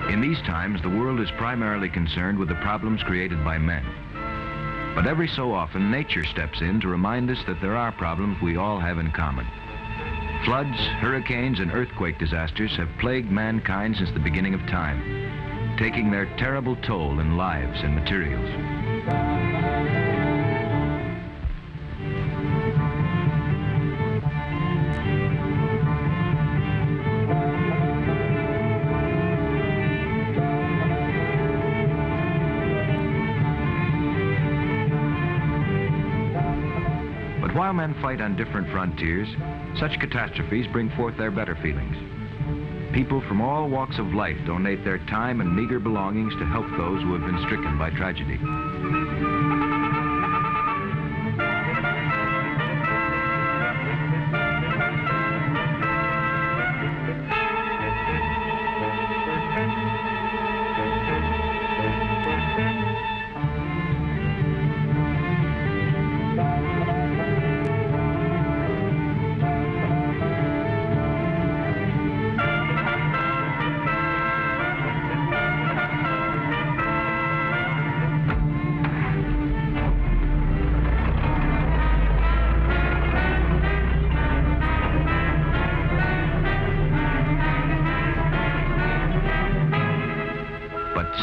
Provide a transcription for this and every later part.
In these times, the world is primarily concerned with the problems created by men. But every so often, nature steps in to remind us that there are problems we all have in common. Floods, hurricanes, and earthquake disasters have plagued mankind since the beginning of time, taking their terrible toll in lives and materials. While men fight on different frontiers, such catastrophes bring forth their better feelings. People from all walks of life donate their time and meager belongings to help those who have been stricken by tragedy.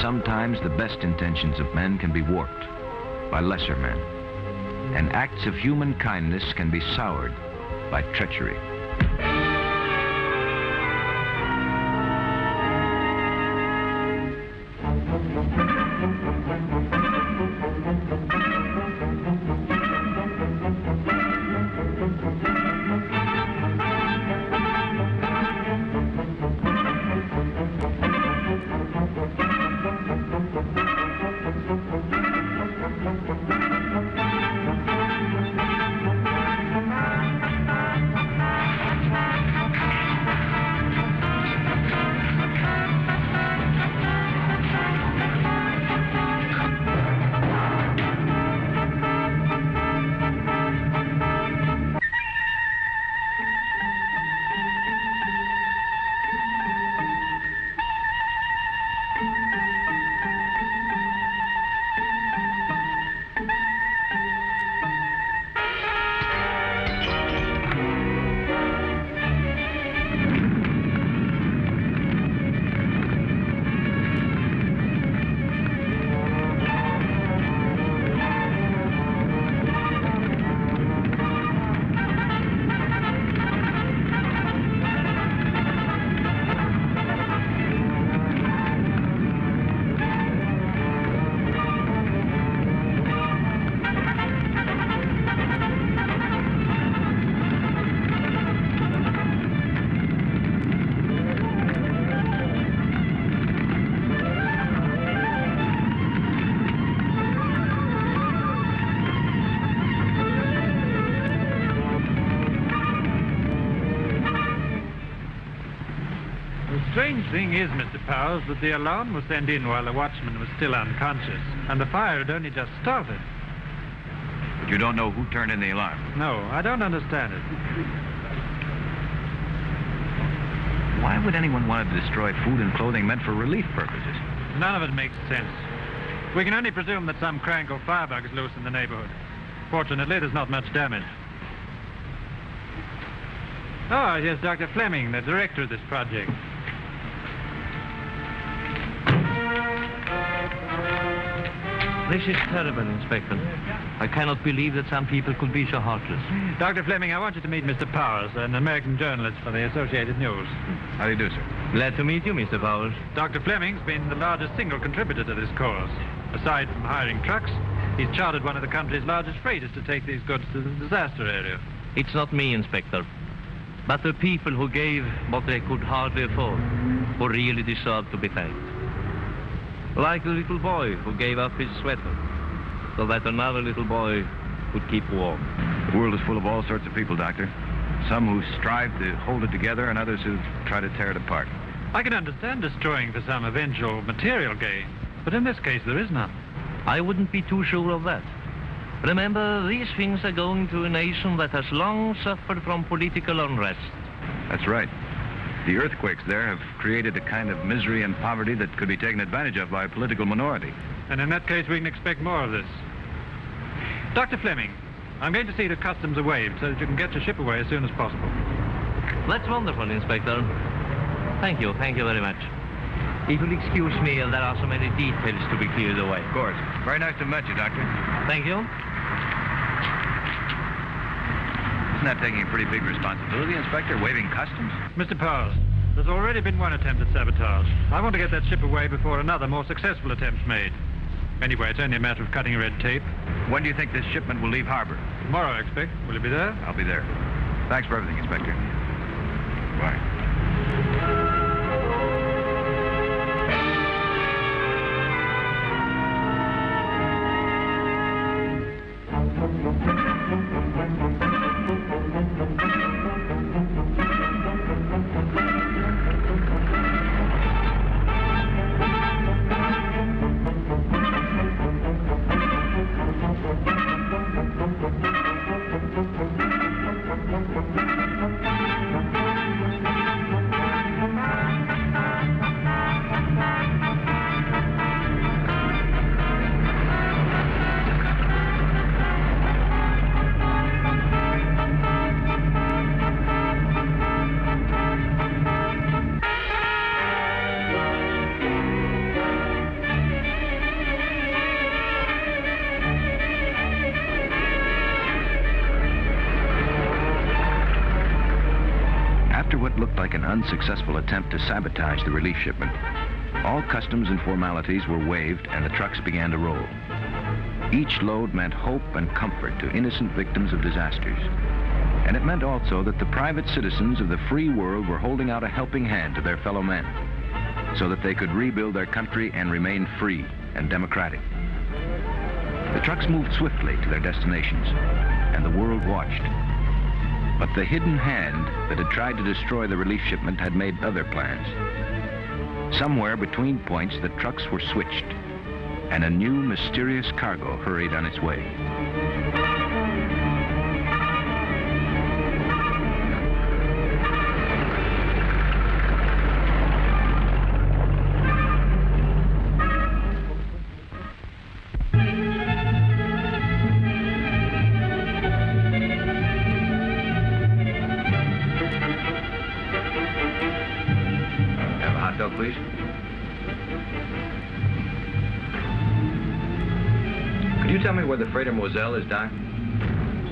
Sometimes the best intentions of men can be warped by lesser men, and acts of human kindness can be soured by treachery. The strange thing is, Mr. Powell, that the alarm was sent in while the watchman was still unconscious, and the fire had only just started. But you don't know who turned in the alarm? No, I don't understand it. Why would anyone want to destroy food and clothing meant for relief purposes? None of it makes sense. We can only presume that some crank or firebug is loose in the neighborhood. Fortunately, there's not much damage. Oh, here's Dr. Fleming, the director of this project. This is terrible, Inspector. I cannot believe that some people could be so heartless. Dr. Fleming, I want you to meet Mr. Powers, an American journalist for the Associated News. How do you do, sir? Glad to meet you, Mr. Powers. Dr. Fleming's been the largest single contributor to this cause. Aside from hiring trucks, he's chartered one of the country's largest freighters to take these goods to the disaster area. It's not me, Inspector, but the people who gave what they could hardly afford, who really deserve to be thanked. Like the little boy who gave up his sweater so that another little boy could keep warm. The world is full of all sorts of people, Doctor. Some who strive to hold it together and others who try to tear it apart. I can understand destroying for some eventual material gain, but in this case there is none. I wouldn't be too sure of that. Remember, these things are going to a nation that has long suffered from political unrest. That's right. The earthquakes there have created a kind of misery and poverty that could be taken advantage of by a political minority. And in that case, we can expect more of this. Dr. Fleming, I'm going to see that customs are waived so that you can get your ship away as soon as possible. That's wonderful, Inspector. Thank you very much. If you'll excuse me, there are so many details to be cleared away. Of course. Very nice to meet you, Doctor. Thank you. Isn't that taking a pretty big responsibility, Inspector, waiving customs? Mr. Powell, there's already been one attempt at sabotage. I want to get that ship away before another, more successful attempt's made. Anyway, it's only a matter of cutting red tape. When do you think this shipment will leave harbor? Tomorrow, I expect. Will you be there? I'll be there. Thanks for everything, Inspector. Bye. Unsuccessful attempt to sabotage the relief shipment. All customs and formalities were waived and the trucks began to roll. Each load meant hope and comfort to innocent victims of disasters. And it meant also that the private citizens of the free world were holding out a helping hand to their fellow men so that they could rebuild their country and remain free and democratic. The trucks moved swiftly to their destinations and the world watched. But the hidden hand that had tried to destroy the relief shipment had made other plans. Somewhere between points, the trucks were switched, and a new mysterious cargo hurried on its way. Please. Could you tell me where the freighter Moselle is docked?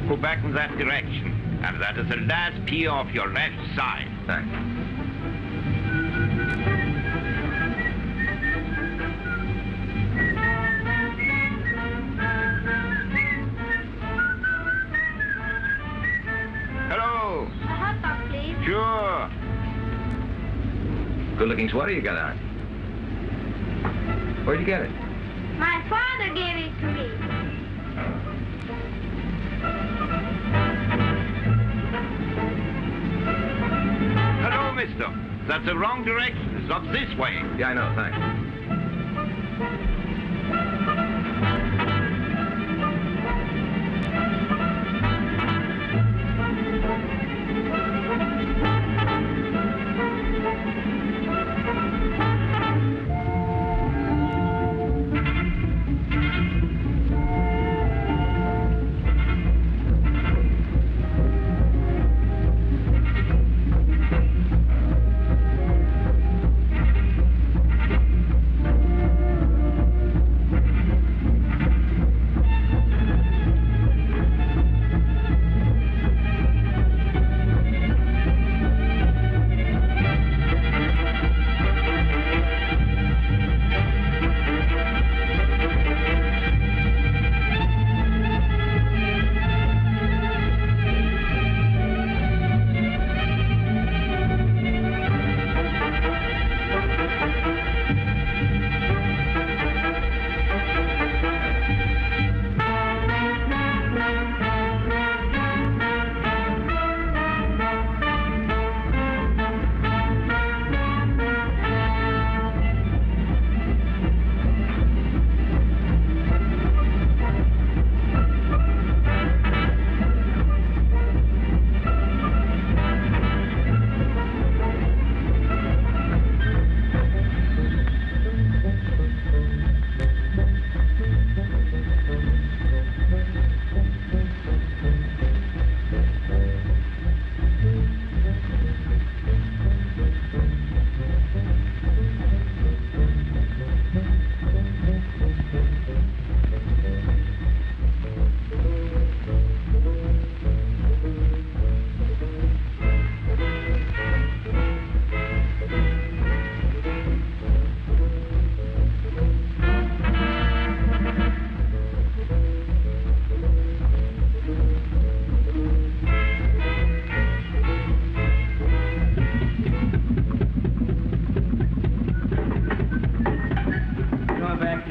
Go back in that direction, and that is the last pier off your left side. Thanks. Hello. A hot dog, please. Sure. Good-looking sweater you got on. Where'd you get it? My father gave it to me. Hello, mister. That's the wrong direction. It's up this way. Yeah, I know, thanks.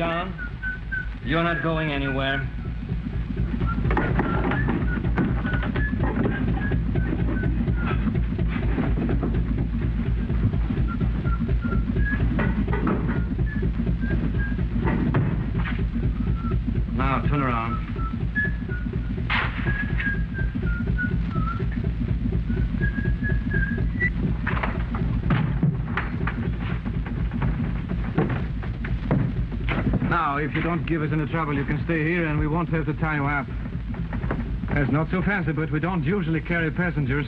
John. You're not going anywhere. Now, turn around. Now, if you don't give us any trouble, you can stay here and we won't have to tie you up. That's not so fancy, but we don't usually carry passengers.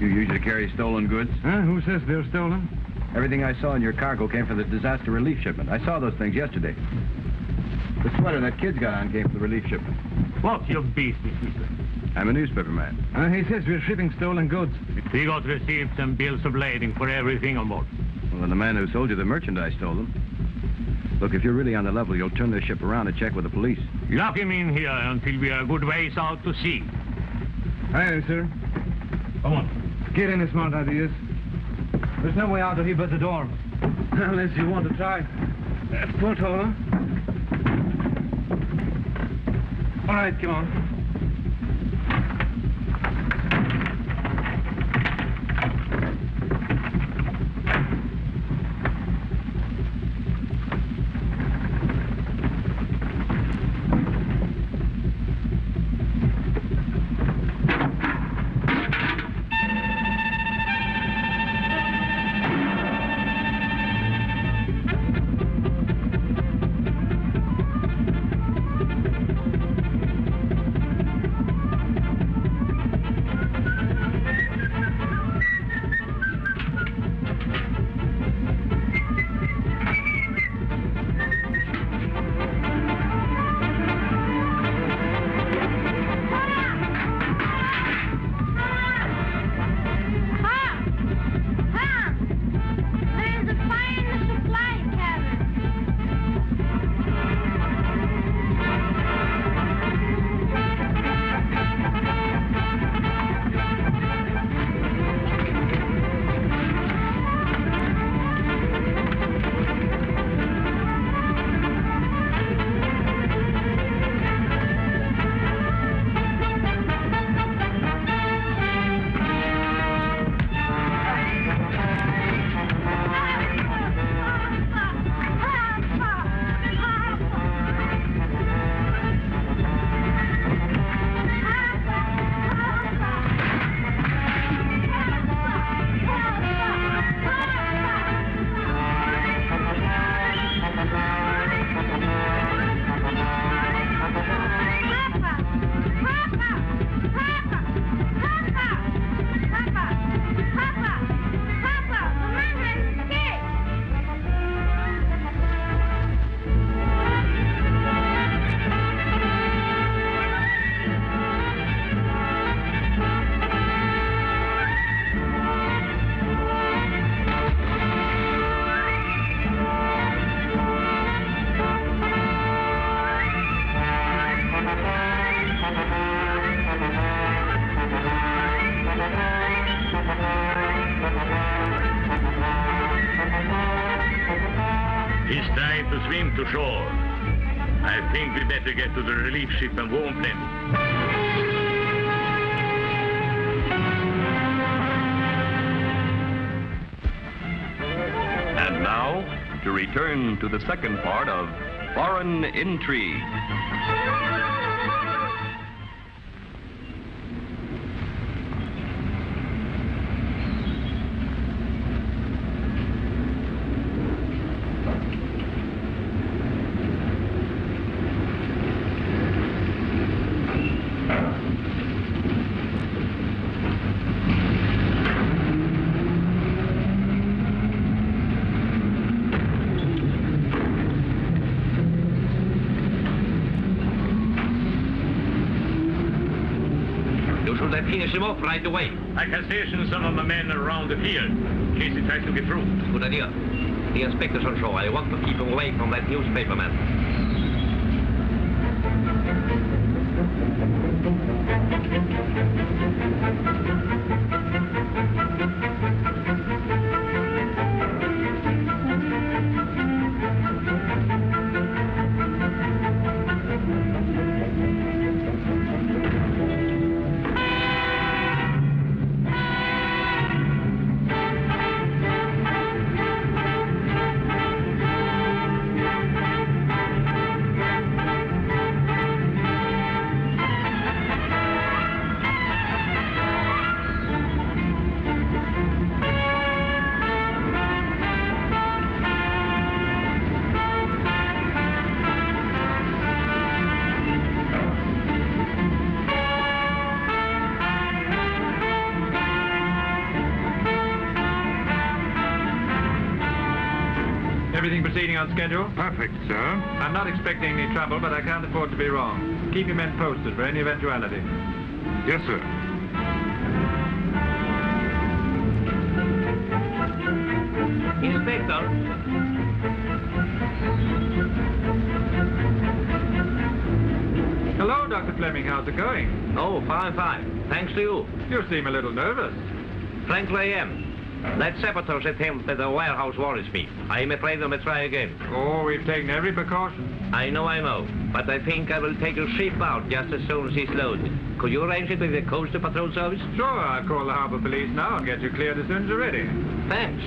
You usually carry stolen goods? Huh? Who says they're stolen? Everything I saw in your cargo came from the disaster relief shipment. I saw those things yesterday. The sweater that kid's got on came from the relief shipment. What's your business, mister? I'm a newspaper man. He says we're shipping stolen goods. We got receipts and bills of lading for everything on board. Well, then the man who sold you the merchandise stole them. Look, if you're really on the level, you'll turn this ship around and check with the police. Lock him in here until we are a good ways out to sea. Aye, sir. Come on. Get any smart ideas. There's no way out of here but the door. Unless you want to try. Pull taller. All right, come on. It's time to swim to shore. I think we better get to the relief ship and warm them. And now, to return to the second part of Foreign Intrigue. Finish him off right away. I can station some of my men around the pier in case he tries to get through. Good idea. The inspector's on shore. I want to keep him away from that newspaper man. Everything proceeding on schedule? Perfect, sir. I'm not expecting any trouble, but I can't afford to be wrong. Keep your men posted for any eventuality. Yes, sir. Inspector. Hello, Dr. Fleming. How's it going? Oh, fine, fine. Thanks to you. You seem a little nervous. Frankly, I am. That sabotage attempt at the warehouse worries me. I am afraid I may try again. Oh, we've taken every precaution. I know. But I think I will take a ship out just as soon as it's loaded. Could you arrange it with the Coastal Patrol Service? Sure, I'll call the harbor police now and get you cleared as soon as you're ready. Thanks.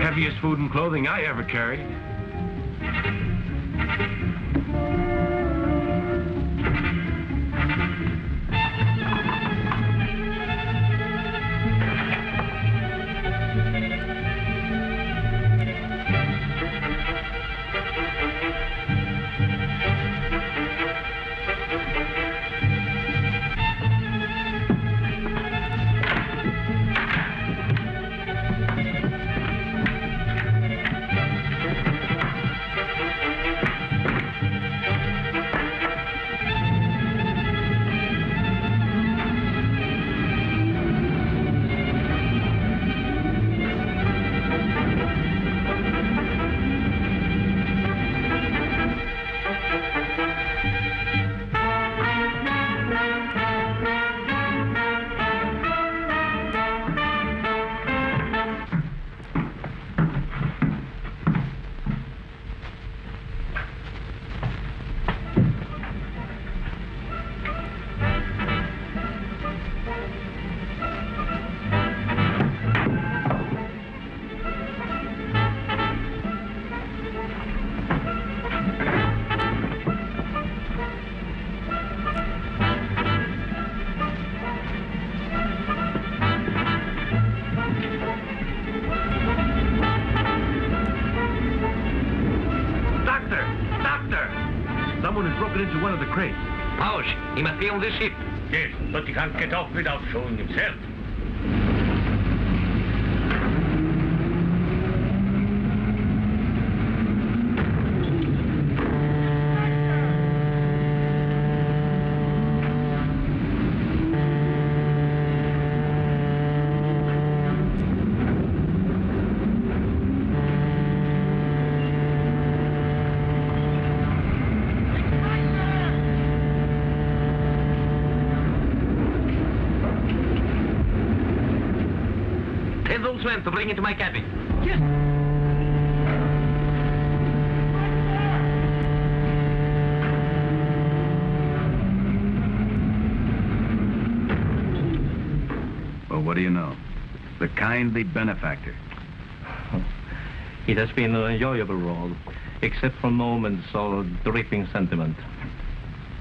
Heaviest food and clothing I ever carried. Into one of the crates. Powell, he must be on this ship. Yes, but he can't get off without showing himself. To bring into my cabin. Yes. Well, what do you know? The kindly benefactor. It has been an enjoyable role, except for moments of dripping sentiment.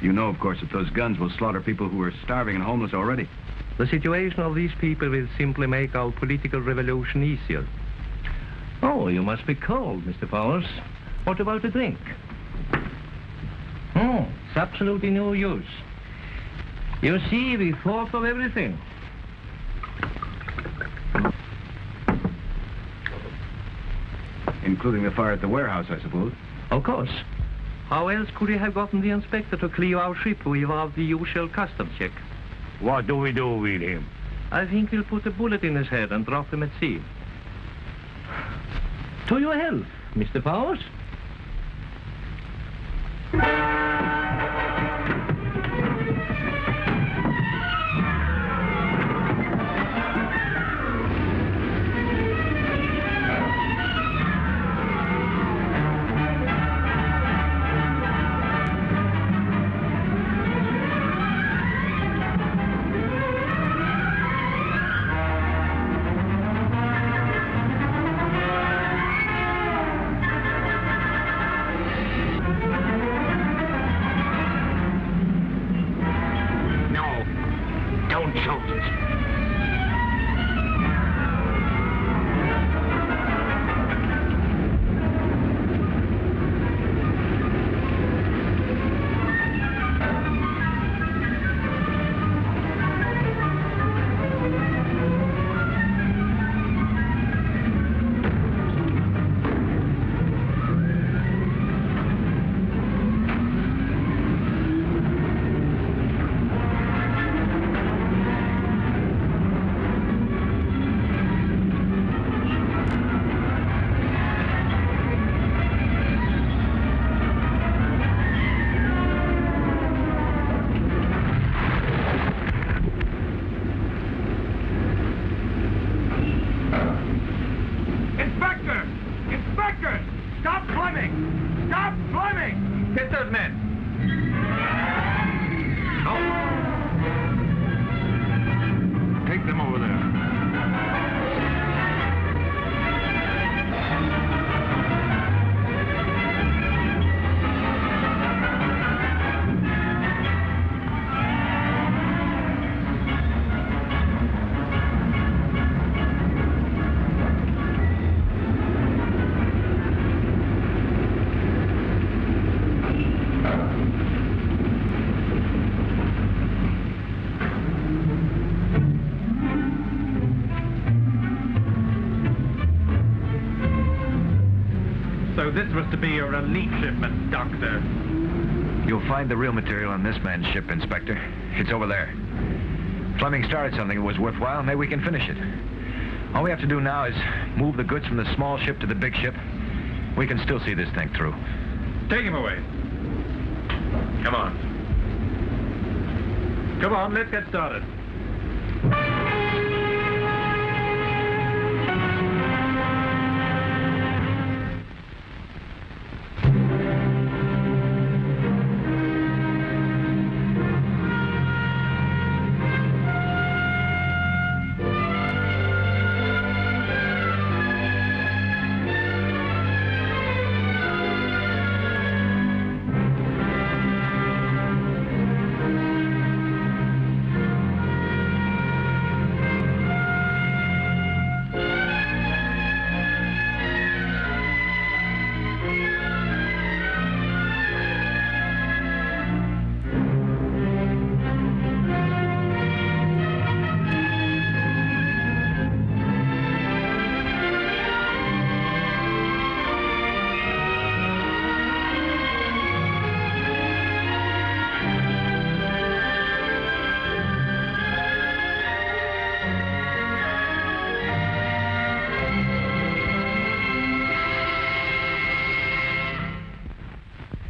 You know, of course, that those guns will slaughter people who are starving and homeless already. The situation of these people will simply make our political revolution easier. Oh, you must be cold, Mr. Powers. What about a drink? Oh, it's absolutely no use. You see, we thought of everything. Including the fire at the warehouse, I suppose. Of course. How else could we have gotten the inspector to clear our ship without the usual customs check? What do we do with him? I think we'll put a bullet in his head and drop him at sea. To your health, Mr. Powers. So this was to be a relief shipment, Doctor. You'll find the real material on this man's ship, Inspector. It's over there. Fleming started something that was worthwhile. Maybe we can finish it. All we have to do now is move the goods from the small ship to the big ship. We can still see this thing through. Take him away. Come on. Come on, let's get started.